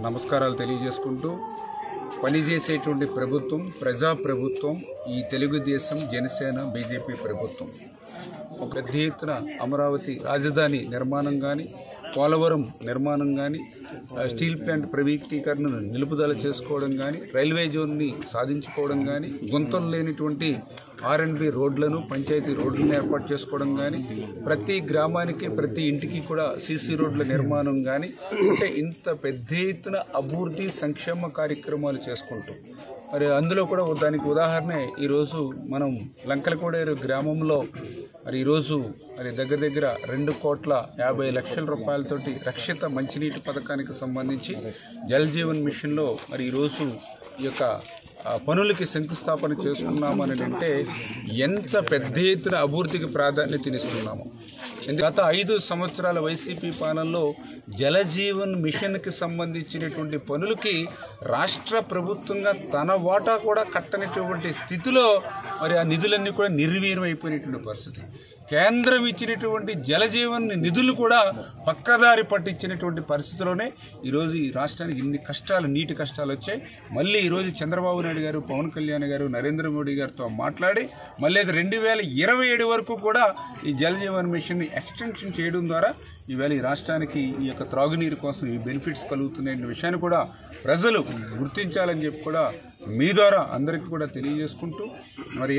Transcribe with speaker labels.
Speaker 1: నమస్కారాలు తెలియజేసుకుంటూ పనిచేసేటువంటి ప్రభుత్వం ప్రజా ప్రభుత్వం ఈ తెలుగుదేశం జనసేన బీజేపీ ప్రభుత్వం ఒక పెద్ద ఎత్తున అమరావతి రాజధాని నిర్మాణం కానీ పోలవరం నిర్మాణం కానీ స్టీల్ ప్లాంట్ ప్రైవేటీకరణను నిలుపుదల చేసుకోవడం కానీ రైల్వే జోన్ని సాధించుకోవడం కానీ గుంతలు లేనిటువంటి R&B రోడ్లను పంచాయతీ రోడ్లను ఏర్పాటు చేసుకోవడం కానీ ప్రతి గ్రామానికి ప్రతి ఇంటికి కూడా సీసీ రోడ్ల నిర్మాణం కానీ అంటే ఇంత పెద్ద ఎత్తున అభివృద్ధి సంక్షేమ కార్యక్రమాలు చేసుకుంటూ మరి అందులో కూడా దానికి ఉదాహరణ ఈరోజు మనం లంకలకోడేరు గ్రామంలో మరి ఈరోజు మరి దగ్గర 2,50,00,000 రూపాయలతోటి రక్షిత మంచినీటి పథకానికి సంబంధించి జల్ జీవన్ మిషన్లో మరి ఈరోజు ఈ యొక్క పనులకి శంకుస్థాపన చేసుకున్నామని అంటే ఎంత పెద్ద ఎత్తున అభివృద్ధికి ప్రాధాన్యతనిస్తున్నాము. గత 5 సంవత్సరాల వైసీపీ పాలనలో జలజీవన్ మిషన్కి సంబంధించినటువంటి పనులకి రాష్ట్ర ప్రభుత్వంగా తన వాటా కూడా కట్టనటువంటి స్థితిలో మరి ఆ నిధులన్నీ కూడా నిర్వీర్యం అయిపోయినటువంటి పరిస్థితి. కేంద్రం ఇచ్చినటువంటి జలజీవన్ నిధులు కూడా పక్కదారి పట్టించినటువంటి పరిస్థితిలోనే ఈరోజు ఈ రాష్ట్రానికి ఇన్ని కష్టాలు నీటి కష్టాలు వచ్చాయి. మళ్ళీ ఈరోజు చంద్రబాబు నాయుడు గారు పవన్ కళ్యాణ్ గారు నరేంద్ర మోడీ గారితో మాట్లాడి మళ్ళీ 2027 వరకు కూడా ఈ జలజీవన్ మిషన్ని ఎక్స్టెన్షన్ చేయడం ద్వారా ఈవేళ ఈ రాష్ట్రానికి ఈ యొక్క త్రాగునీరు కోసం ఈ బెనిఫిట్స్ కలుగుతున్నాయనే విషయాన్ని కూడా ప్రజలు గుర్తించాలని చెప్పి కూడా మీ ద్వారా అందరికీ కూడా తెలియజేసుకుంటూ మరి